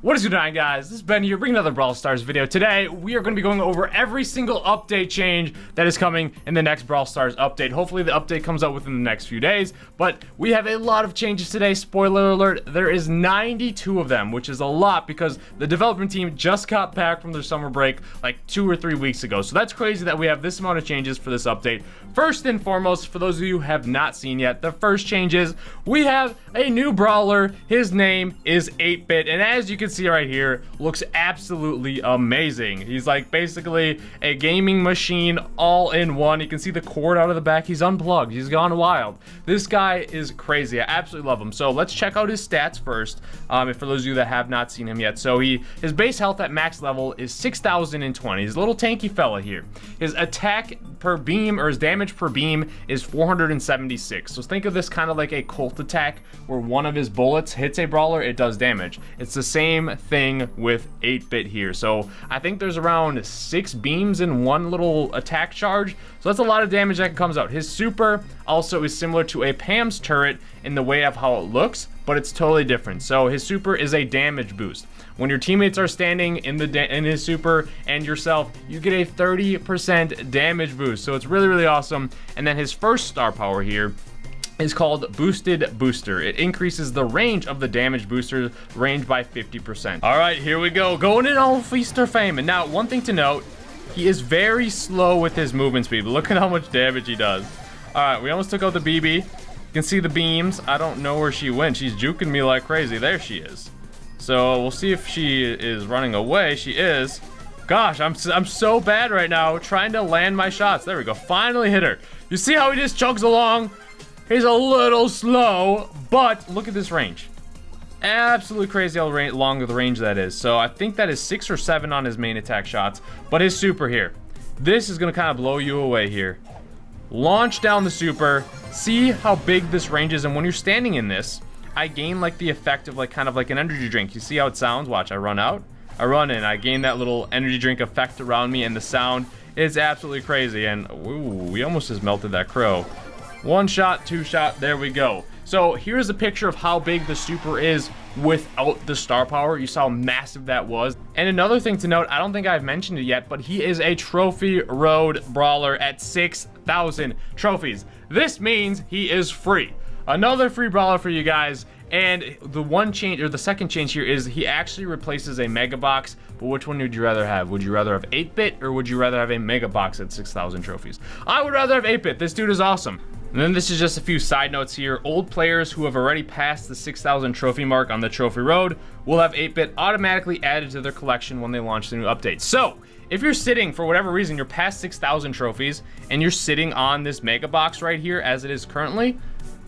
What is going on, guys? This is Ben here, bringing another Brawl Stars video. Today, we are going to be going over every single update change that is coming in the next Brawl Stars update. Hopefully, the update comes out within the next few days, but we have a lot of changes today. Spoiler alert, there is 92 of them, which is a lot because the development team just got back from their summer break like 2 or 3 weeks ago. So that's crazy that we have this amount of changes for this update. First and foremost, for those of you who have not seen yet, the first change is we have a new Brawler. His name is 8-Bit, and as you can see right here, looks absolutely amazing. He's like basically a gaming machine all in one. You can see the cord out of the back. He's unplugged. He's gone wild. This guy is crazy. I absolutely love him. So let's check out his stats first, for those of you that have not seen him yet. So his base health at max level is 6,020. He's a little tanky fella here. His attack per beam, or his damage per beam, is 476. So think of this kind of like a Colt attack where one of his bullets hits a brawler, it does damage. It's the same thing with 8-Bit here. So I think there's around 6 beams in one little attack charge. So that's a lot of damage that comes out. His super also is similar to a Pam's turret in the way of how it looks, but it's totally different. So his super is a damage boost. When your teammates are standing in his super and yourself, you get a 30% damage boost. So it's really, really awesome. And then his first star power here is called Boosted Booster. It increases the range of the damage booster range by 50%. All right, here we go. Going in all feast or famine. Now, one thing to note, he is very slow with his movement speed, but look at how much damage he does. All right, we almost took out the BB. You can see the beams. I don't know where she went. She's juking me like crazy. There she is. So we'll see if she is running away. She is. Gosh, I'm so bad right now trying to land my shots. There we go. Finally hit her. You see how he just chugs along? He's a little slow, but look at this range. Absolutely crazy how long the range that is. So I think that is 6 or 7 on his main attack shots. But his super here. This is going to kind of blow you away here. Launch down the super. See how big this range is. And when you're standing in this, I gain like the effect of like kind of like an energy drink. You see how it sounds? Watch, I run out, I run in, I gain that little energy drink effect around me, and the sound is absolutely crazy. And ooh, we almost just melted that crow. 1 shot, 2 shot, there we go. So here's a picture of how big the super is without the star power. You saw how massive that was. And another thing to note, I don't think I've mentioned it yet, but he is a trophy road brawler at 6,000 trophies. This means he is free. Another free brawler for you guys. And the one change, or the second change here, is he actually replaces a mega box. But which one would you rather have? Would you rather have 8-Bit, or would you rather have a mega box at 6,000 trophies? I would rather have 8-Bit. This dude is awesome. And then this is just a few side notes here. Old players who have already passed the 6,000 trophy mark on the trophy road will have 8-Bit automatically added to their collection when they launch the new update. So if you're sitting, for whatever reason, you're past 6,000 trophies and you're sitting on this mega box right here as it is currently,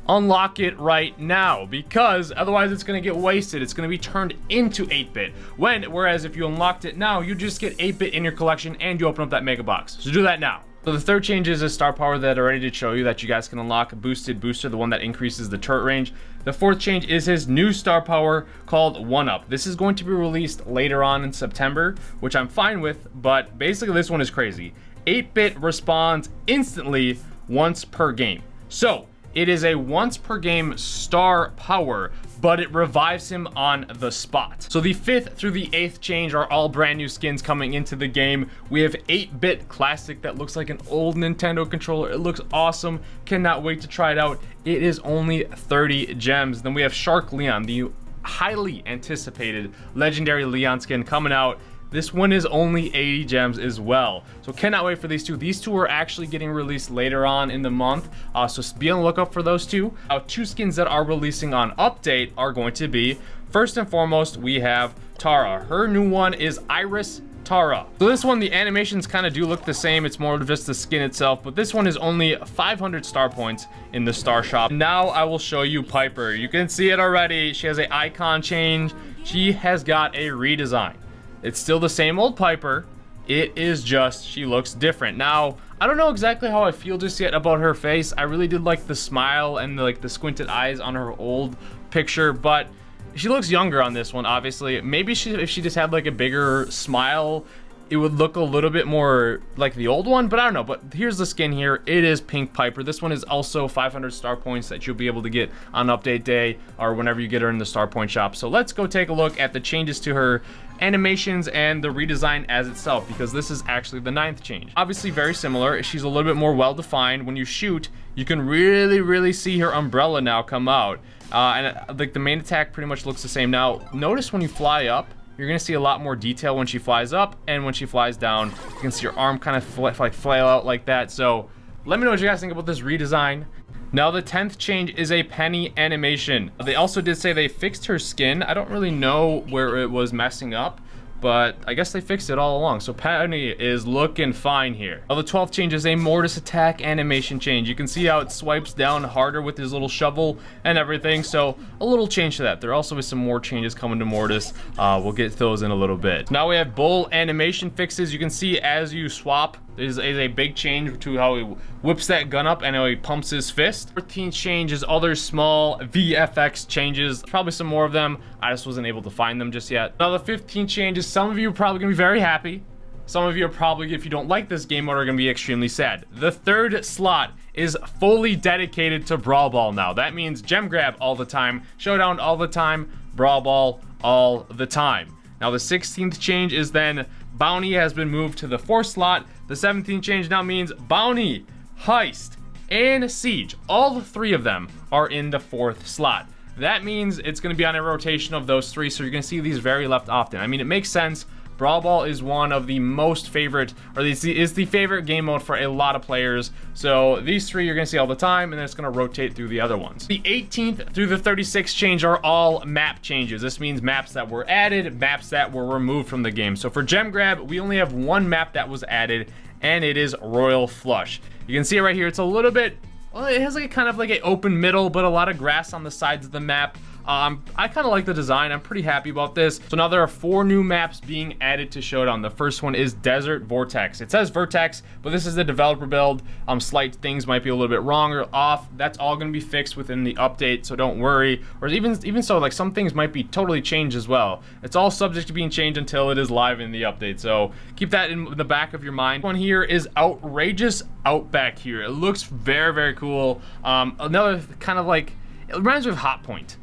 unlock it right now, because otherwise it's going to get wasted. It's going to be turned into 8-Bit. Whereas if you unlocked it now, you just get 8-Bit in your collection and you open up that mega box. So do that now. So the third change is a star power that I already did show you that you guys can unlock, Boosted Booster, the one that increases the turret range. The fourth change is his new star power called 1-Up. This is going to be released later on in September, which I'm fine with, but basically this one is crazy. 8-Bit responds instantly once per game. So it is a once per game star power, but it revives him on the spot. So the 5th through the 8th change are all brand new skins coming into the game. We have 8-Bit Classic that looks like an old Nintendo controller. It looks awesome. Cannot wait to try it out. It is only 30 gems. Then we have Shark Leon, the highly anticipated legendary Leon skin coming out. This one is only 80 gems as well. So cannot wait for these two. These two are actually getting released later on in the month. So be on the lookout for those two. 2 skins that are releasing on update are going to be, first and foremost, we have Terra. Her new one is Iris Terra. So this one, the animations kind of do look the same. It's more of just the skin itself, but this one is only 500 star points in the star shop. Now I will show you Piper. You can see it already. She has an icon change. She has got a redesign. It's still the same old Piper. It is just, she looks different. Now, I don't know exactly how I feel just yet about her face. I really did like the smile and the squinted eyes on her old picture, but she looks younger on this one, obviously. Maybe if she just had like a bigger smile, it would look a little bit more like the old one, but I don't know. But here's the skin here. It is Pink Piper. This one is also 500 star points that you'll be able to get on update day or whenever you get her in the star point shop. So let's go take a look at the changes to her animations and the redesign as itself, because this is actually the 9th change. Obviously very similar. She's a little bit more well defined. When you shoot, you can really see her umbrella now come out, and like the main attack pretty much looks the same. Now notice when you fly up, you're gonna see a lot more detail when she flies up, and when she flies down, you can see her arm kind of flail out like that. So let me know what you guys think about this redesign. Now the 10th change is a Penny animation. They also did say they fixed her skin. I don't really know where it was messing up, but I guess they fixed it all along. So Penny is looking fine here. Now the 12th change is a Mortis attack animation change. You can see how it swipes down harder with his little shovel and everything. So a little change to that. There also is some more changes coming to Mortis. We'll get those in a little bit. Now we have Bull animation fixes. You can see as you swap, is a big change to how he whips that gun up and how he pumps his fist. 13th change is other small VFX changes. Probably some more of them. I just wasn't able to find them just yet. Now the 15th change is some of you are probably gonna be very happy. Some of you are probably, if you don't like this game mode, are gonna be extremely sad. The 3rd slot is fully dedicated to Brawl Ball now. That means Gem Grab all the time, Showdown all the time, Brawl Ball all the time. Now the 16th change is then Bounty has been moved to the 4th slot. The 17th change now means Bounty, Heist, and Siege. All 3 of them are in the 4th slot. That means it's going to be on a rotation of those 3, so you're going to see these very left often. I mean, it makes sense. Brawl Ball is one of the most favorite, or is the favorite game mode for a lot of players. So these 3 you're gonna see all the time, and then it's gonna rotate through the other ones. The 18th through the 36th change are all map changes. This means maps that were added, maps that were removed from the game. So for Gem Grab, we only have 1 map that was added, and it is Royal Flush. You can see it right here. It's a little bit, well, it has like a kind of like an open middle, but a lot of grass on the sides of the map. I kind of like the design. I'm pretty happy about this. So now there are 4 new maps being added to Showdown. The first one is Desert Vortex. It says Vertex, but this is the developer build. Slight things might be a little bit wrong or off. That's all going to be fixed within the update, so don't worry. Or even so, like some things might be totally changed as well. It's all subject to being changed until it is live in the update. So keep that in the back of your mind. One here is Outrageous Outback here. It looks very cool. Another kind of like, it reminds me of Hot Point.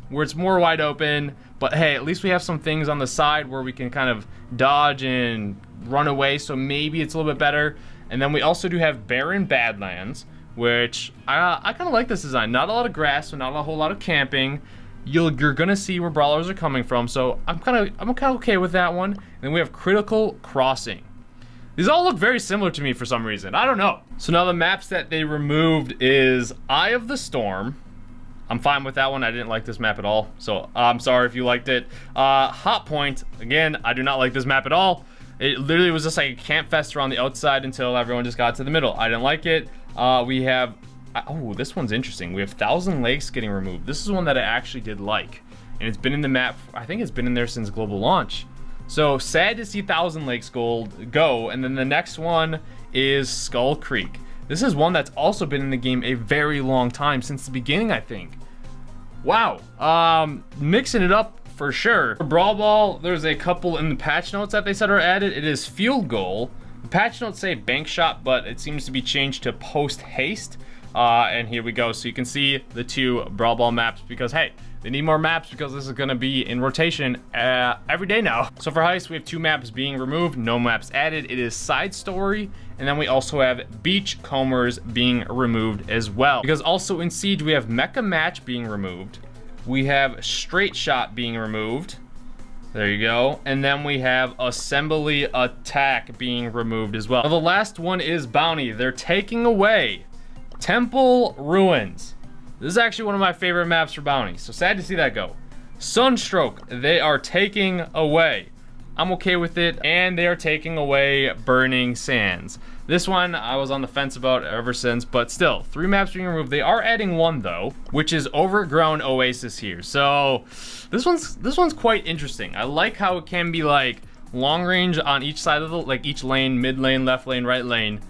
Where it's more wide open, but hey, at least we have some things on the side where we can kind of dodge and run away, so maybe it's a little bit better. And then we also do have Barren Badlands, which I kind of like this design. Not a lot of grass, so not a whole lot of camping. You're gonna see where brawlers are coming from, so I'm kind of okay with that one. And then we have Critical Crossing. These all look very similar to me for some reason. I don't know. So now the maps that they removed is Eye of the Storm. I'm fine with that one. I didn't like this map at all, so I'm sorry if you liked it. Hot Point, again, I do not like this map at all. It literally was just like a camp fest around the outside until everyone just got to the middle. I didn't like it. We have, oh, this one's interesting. We have Thousand Lakes getting removed. This is one that I actually did like, and it's been in the map, I think it's been in there since global launch. So sad to see Thousand Lakes Gold go, and then the next one is Skull Creek. This is one that's also been in the game a very long time, since the beginning, I think. Wow, mixing it up for sure. For Brawl Ball, there's a couple in the patch notes that they said are added. It is Field Goal. The patch notes say Bank Shot, but it seems to be changed to Post Haste. And here we go. So you can see the 2 Brawl Ball maps, because hey, they need more maps because this is going to be in rotation every day now. So for Heist, we have 2 maps being removed, no maps added. It is Side Story, and then we also have Beachcombers being removed as well. Because also in Siege, we have Mecha Match being removed. We have Straight Shot being removed. There you go. And then we have Assembly Attack being removed as well. Now the last one is Bounty. They're taking away Temple Ruins. This is actually one of my favorite maps for Bounty, so sad to see that go. Sunstroke, they are taking away. I'm okay with it, and they are taking away Burning Sands. This one I was on the fence about ever since, but still, 3 maps being removed. They are adding one though, which is Overgrown Oasis here. So this one's quite interesting. I like how it can be like long range on each side of the, like each lane, mid lane, left lane, right lane.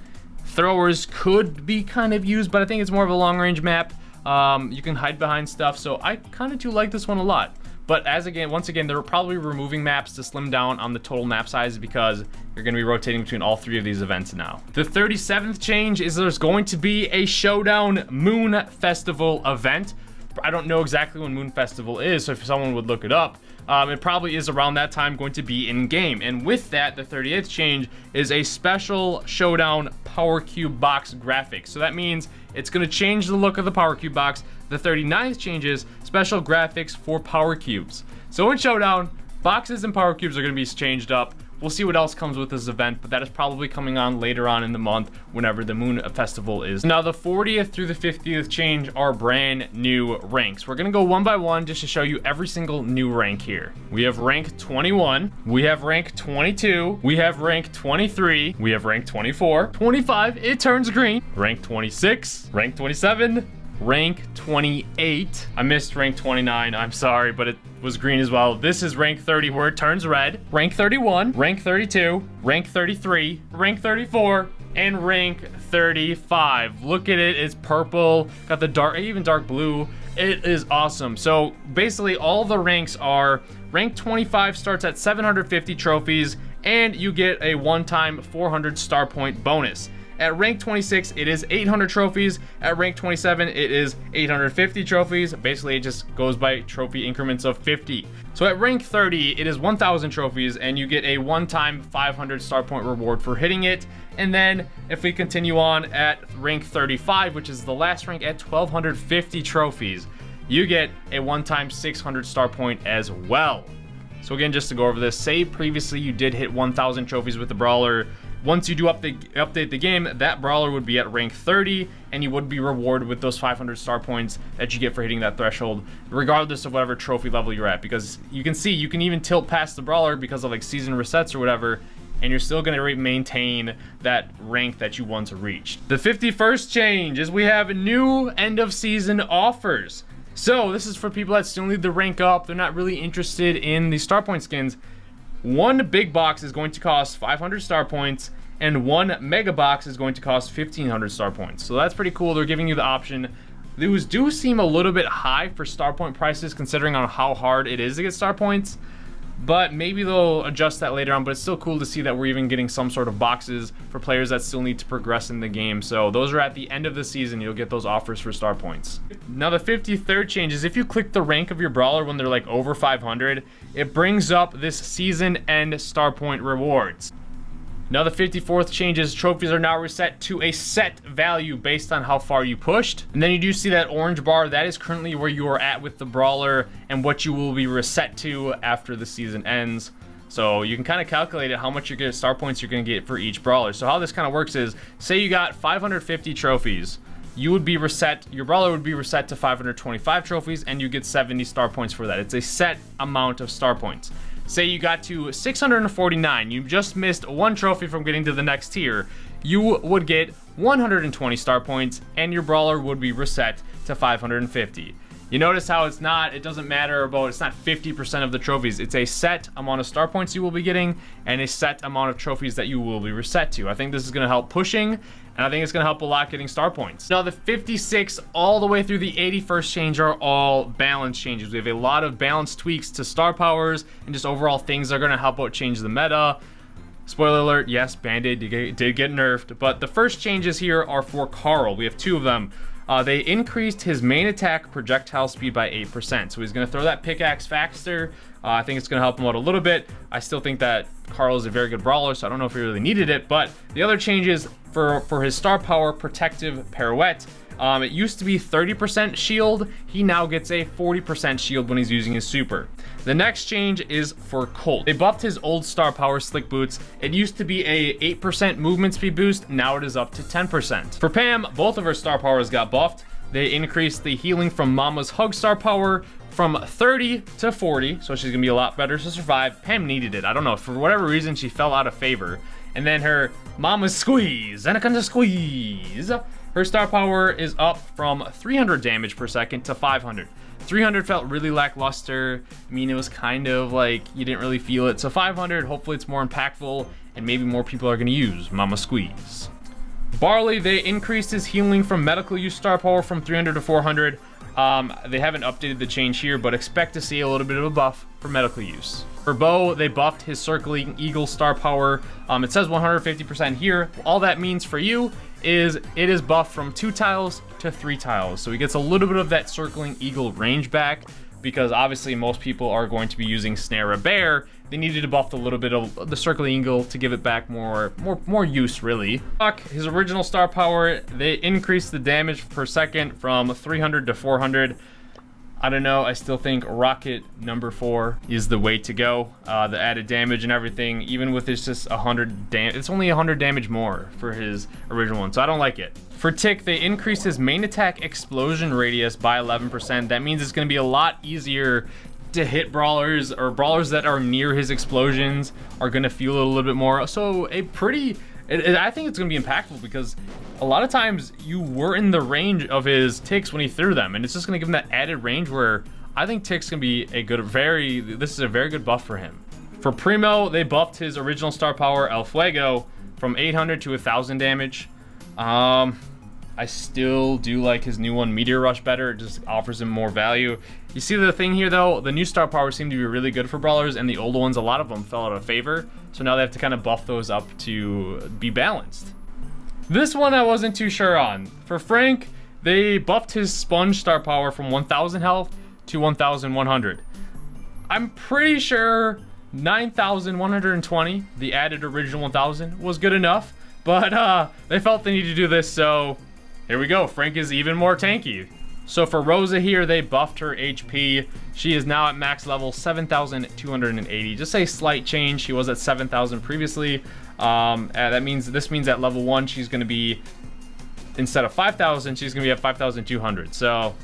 Throwers could be kind of used, but I think it's more of a long range map. You can hide behind stuff, so I kind of do like this one a lot. But once again, they're probably removing maps to slim down on the total map size because you're going to be rotating between all 3 of these events now. The 37th change is there's going to be a Showdown Moon Festival event. I don't know exactly when Moon Festival is, so if someone would look it up, it probably is around that time going to be in game. And with that, the 38th change is a special Showdown Power Cube box graphic. So that means it's going to change the look of the Power Cube box. The 39th change is special graphics for Power Cubes. So in Showdown, boxes and Power Cubes are going to be changed up. We'll see what else comes with this event, but that is probably coming on later on in the month whenever the Moon Festival is. Now, the 40th through the 50th change are brand new ranks. We're going to go one by one just to show you every single new rank here. We have rank 21, we have rank 22, we have rank 23, we have rank 24, 25, it turns green, rank 26, rank 27, rank 28. I missed rank 29, I'm sorry, but it was green as well. This is rank 30 where it turns red. Rank 31, rank 32, rank 33, rank 34, and rank 35. Look at it, it's purple, got the dark, even dark blue. It is awesome. So basically all the ranks are, rank 25 starts at 750 trophies, and you get a one-time 400 star point bonus. At rank 26, it is 800 trophies. At rank 27, it is 850 trophies. Basically, it just goes by trophy increments of 50. So at rank 30, it is 1,000 trophies, and you get a one-time 500 star point reward for hitting it. And then, if we continue on at rank 35, which is the last rank at 1,250 trophies, you get a one-time 600 star point as well. So again, just to go over this, say previously you did hit 1,000 trophies with the Brawler. Once you do update the game, that Brawler would be at rank 30, and you would be rewarded with those 500 star points that you get for hitting that threshold, regardless of whatever trophy level you're at. Because you can see, you can even tilt past the Brawler because of like season resets or whatever, and you're still going to maintain that rank that you once reached. The 51st change is we have new end of season offers. So this is for people that still need to rank up. They're not really interested in the star point skins. One big box is going to cost 500 star points, and one mega box is going to cost 1,500 star points. So that's pretty cool. They're giving you the option. Those do seem a little bit high for star point prices, considering on how hard it is to get star points. But maybe they'll adjust that later on. But it's still cool to see that we're even getting some sort of boxes for players that still need to progress in the game. So those are at the end of the season. You'll get those offers for star points. Now the 53rd change is if you click the rank of your Brawler when they're like over 500, it brings up this season end star point rewards. Now the 54th change is trophies are now reset to a set value based on how far you pushed. And then you do see that orange bar, that is currently where you are at with the Brawler and what you will be reset to after the season ends. So you can kind of calculate it, how much you're going to star points you're going to get for each Brawler. So how this kind of works is, say you got 550 trophies, you would be reset, your Brawler would be reset to 525 trophies, and you get 70 star points for that. It's a set amount of star points. Say you got to 649, you just missed one trophy from getting to the next tier, you would get 120 star points, and your Brawler would be reset to 550. You notice how it doesn't matter about, it's not 50% of the trophies, it's a set amount of star points you will be getting, and a set amount of trophies that you will be reset to. I think this is going to help pushing, and I think it's going to help a lot getting star points. Now the 56th all the way through the 81st change are all balance changes. We have a lot of balance tweaks to star powers, and just overall things that are going to help out change the meta. Spoiler alert, yes, Band-Aid did get nerfed, but the first changes here are for Carl. We have two of them. They increased his main attack projectile speed by 8%. So he's going to throw that pickaxe faster. I think it's going to help him out a little bit. I still think that Carl is a very good Brawler, so I don't know if he really needed it. But the other changes for his star power protective pirouette, it used to be 30% shield. He now gets a 40% shield when he's using his super. The next change is for Colt. They buffed his old star power slick boots. It used to be a 8% movement speed boost. Now it is up to 10%. For Pam, both of her star powers got buffed. They increased the healing from Mama's hug star power from 30 to 40. So she's gonna be a lot better to survive. Pam needed it. I don't know, for whatever reason, she fell out of favor. And then her Mama's squeeze, Anaconda squeeze. Her star power is up from 300 damage per second to 500. 300 felt really lackluster. I mean, it was kind of like you didn't really feel it. So 500, hopefully it's more impactful and maybe more people are going to use Mama Squeeze. Barley, they increased his healing from medical use star power from 300 to 400. They haven't updated the change here, but expect to see a little bit of a buff for medical use. For Bo, they buffed his Circling Eagle star power. It says 150% here. All that means for you is it is buffed from 2 tiles to 3 tiles. So he gets a little bit of that Circling Eagle range back, because obviously most people are going to be using Snare a Bear. They needed to buff a little bit of the Circling Eagle to give it back more use, really. His original star power, they increased the damage per second from 300 to 400. I don't know, I still think rocket number 4 is the way to go. The added damage and everything, even with this just 100 damage, it's only 100 damage more for his original one, so I don't like it. For Tick, they increased his main attack explosion radius by 11%. That means it's going to be a lot easier to hit brawlers, or brawlers that are near his explosions are going to feel it a little bit more. So I think it's going to be impactful, because a lot of times you were in the range of his ticks when he threw them, and it's just going to give him that added range where I think Tick's going to be this is a very good buff for him. For Primo, they buffed his original star power, El Fuego, from 800 to 1000 damage. I still do like his new one, Meteor Rush, better. It just offers him more value. You see the thing here, though, the new star power seem to be really good for brawlers, and the older ones, a lot of them fell out of favor. So now they have to kind of buff those up to be balanced. This one I wasn't too sure on. For Frank, they buffed his Sponge star power from 1000 health to 1100. I'm pretty sure 9120, the added original 1000, was good enough, but they felt they needed to do this, so here we go. Frank is even more tanky. So for Rosa here, they buffed her HP. She is now at max level 7,280. Just a slight change. She was at 7,000 previously. This means at level 1, she's going to be, instead of 5,000, she's going to be at 5,200. So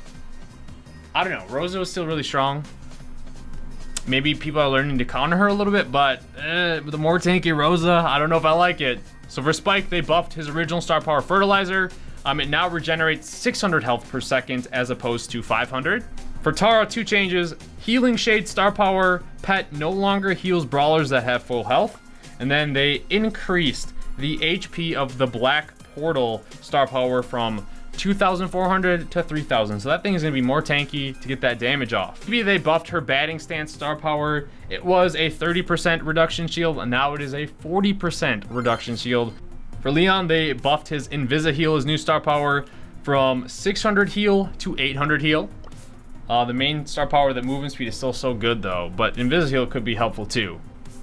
I don't know. Rosa was still really strong. Maybe people are learning to counter her a little bit, but the more tanky Rosa, I don't know if I like it. So for Spike, they buffed his original star power Fertilizer. It now regenerates 600 health per second as opposed to 500. For Tara, 2 changes. Healing Shade star power pet no longer heals brawlers that have full health. And then they increased the HP of the Black Portal star power from 2,400 to 3,000. So that thing is going to be more tanky to get that damage off. Maybe they buffed her Batting Stance star power. It was a 30% reduction shield, and now it is a 40% reduction shield. For Leon, they buffed his Invisi-Heal, his new star power, from 600 heal to 800 heal. The main star power, the movement speed, is still so good though, but Invisi-Heal could be helpful too.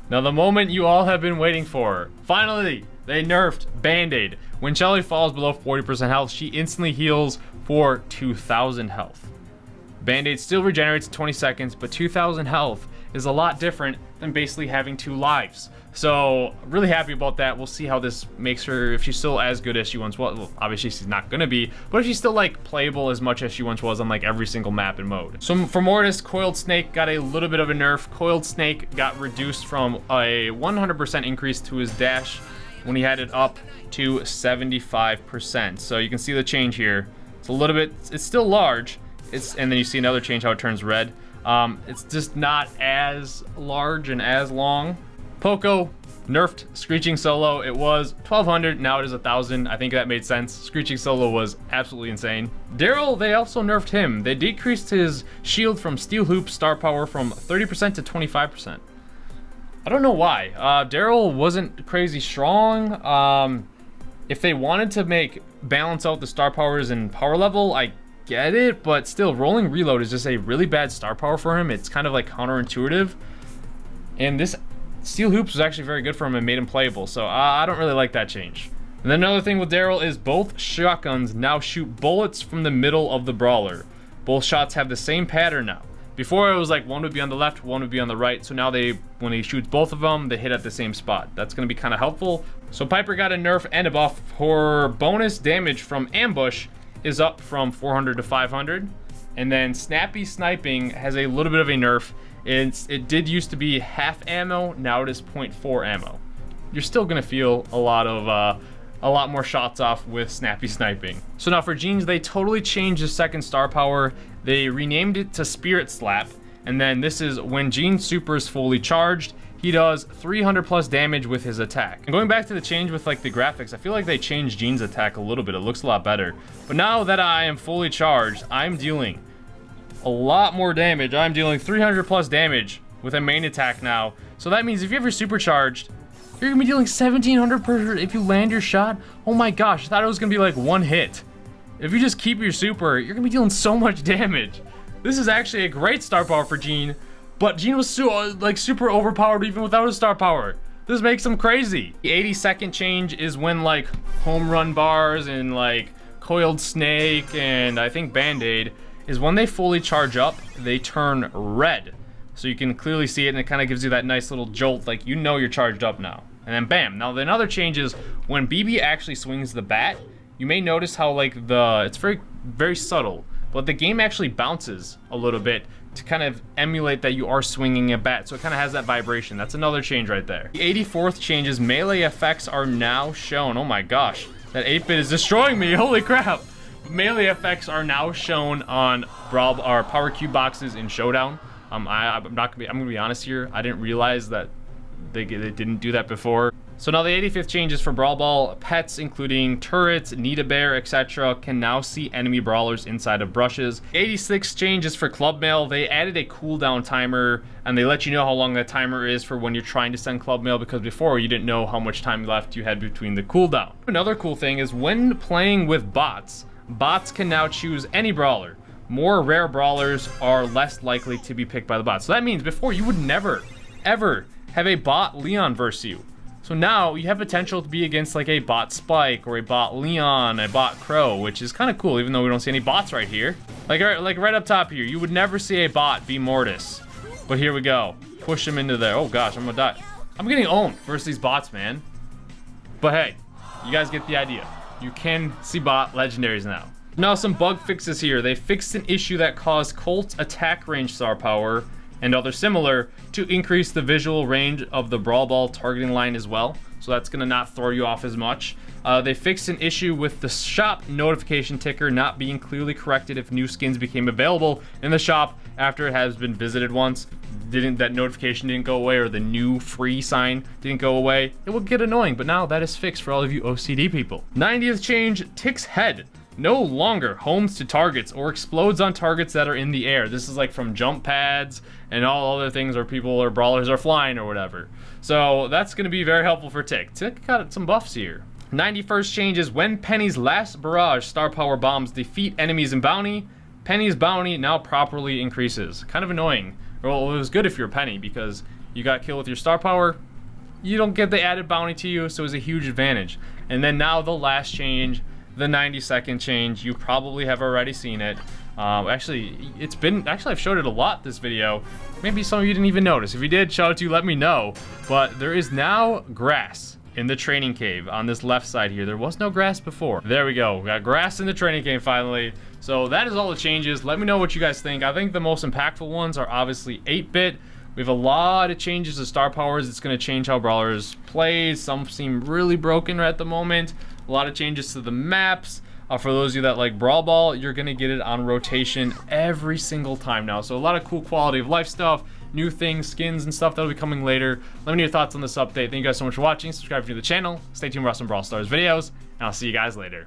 Now the moment you all have been waiting for. Finally, they nerfed Band-Aid. When Shelly falls below 40% health, she instantly heals for 2,000 health. Band-Aid still regenerates in 20 seconds, but 2,000 health is a lot different than basically having 2 lives. So really happy about that. We'll see how this makes her, if she's still as good as she once was. Well, obviously she's not gonna be, but if she's still like playable as much as she once was on like every single map and mode. So for Mortis, Coiled Snake got a little bit of a nerf. Coiled Snake got reduced from a 100% increase to his dash when he had it up to 75%. So you can see the change here. It's a little bit, it's still large. And then you see another change, how it turns red. It's just not as large and as long. Poco nerfed Screeching Solo. It was 1,200, now it is 1,000. I think that made sense. Screeching Solo was absolutely insane. Daryl, they also nerfed him. They decreased his shield from Steel Hoop star power from 30% to 25%. I don't know why. Daryl wasn't crazy strong. If they wanted to balance out the star powers and power level, I get it, but still, Rolling Reload is just a really bad star power for him. It's kind of like counterintuitive. And this Steel Hoops was actually very good for him and made him playable, so I don't really like that change. And then another thing with Daryl is both shotguns now shoot bullets from the middle of the brawler. Both shots have the same pattern now. Before it was like one would be on the left, one would be on the right, so now when he shoots both of them, they hit at the same spot. That's going to be kind of helpful. So Piper got a nerf and a buff. Her bonus damage from ambush is up from 400 to 500. And then Snappy Sniping has a little bit of a nerf. It did used to be half ammo, now it is 0.4 ammo. You're still gonna feel a lot more shots off with Snappy Sniping. So now for Jeans, they totally changed his second star power. They renamed it to Spirit Slap, and then this is when Jeans super is fully charged, he does 300 plus damage with his attack. And going back to the change with like the graphics, I feel like they changed Jean's attack a little bit. It looks a lot better. But now that I am fully charged, I'm dealing a lot more damage. I'm dealing 300 plus damage with a main attack now. So that means if you have your supercharged, you're gonna be dealing 1700 per if you land your shot. Oh my gosh, I thought it was gonna be like one hit. If you just keep your super, you're gonna be dealing so much damage. This is actually a great star power for Gene, but Gene was so, like super overpowered even without a star power. This makes him crazy. The 80-second change is when like home run bars and like coiled snake and I think band-aid is when they fully charge up, they turn red. So you can clearly see it and it kind of gives you that nice little jolt, like you know you're charged up now. And then bam. Now the another change is when BB actually swings the bat, you may notice how like it's very subtle, but the game actually bounces a little bit to kind of emulate that you are swinging a bat. So it kind of has that vibration. That's another change right there. The 84th change is melee effects are now shown. Oh my gosh, that 8-bit is destroying me. Holy crap. Melee effects are now shown on Brawl or Power Cube boxes in Showdown. I'm gonna be honest here. I didn't realize that they didn't do that before. So now the 85th change is for Brawl Ball. Pets, including turrets, Need-A-Bear, etc., can now see enemy brawlers inside of brushes. 86th change is for Club Mail. They added a cooldown timer, and they let you know how long that timer is for when you're trying to send Club Mail, because before you didn't know how much time left you had between the cooldown. Another cool thing is when playing with bots, bots can now choose any brawler. More rare brawlers are less likely to be picked by the bots. So that means before you would never, ever have a bot Leon versus you. So now you have potential to be against like a bot Spike or a bot Leon, a bot Crow, which is kind of cool, even though we don't see any bots right here. Like right up top here, you would never see a bot be Mortis. But here we go. Push him into there. Oh gosh, I'm gonna die. I'm getting owned versus these bots, man. But hey, you guys get the idea. You can see bot legendaries now. Now some bug fixes here. They fixed an issue that caused Colt's attack range star power and others similar to increase the visual range of the Brawl Ball targeting line as well. So that's gonna not throw you off as much. They fixed an issue with the shop notification ticker not being clearly corrected if new skins became available in the shop after it has been visited once. That notification didn't go away, or the new free sign didn't go away. It would get annoying, but now that is fixed for all of you OCD people. 90th change, Tick's head no longer homes to targets or explodes on targets that are in the air. This is like from jump pads and all other things where people or brawlers are flying or whatever. So that's going to be very helpful for Tick. Tick got some buffs here. 91st change is when Penny's last barrage star power bombs defeat enemies in bounty, Penny's bounty now properly increases. Kind of annoying. Well, it was good if you're Penny because you got killed with your star power. You don't get the added bounty to you, so it's a huge advantage. And then now the last change, the 90-second change, you probably have already seen it. Actually, I've showed it a lot this video. Maybe some of you didn't even notice. If you did, shout out to you, let me know. But there is now grass in the training cave on this left side here. There was no grass before. There we go. We got grass in the training cave finally. So that is all the changes. Let me know what you guys think. I think the most impactful ones are obviously 8-bit. We have a lot of changes to star powers. It's going to change how brawlers play. Some seem really broken at the moment. A lot of changes to the maps. For those of you that like Brawl Ball, you're going to get it on rotation every single time now. So a lot of cool quality of life stuff, new things, skins and stuff that'll be coming later. Let me know your thoughts on this update. Thank you guys so much for watching. Subscribe to the channel. Stay tuned for some Brawl Stars videos, and I'll see you guys later.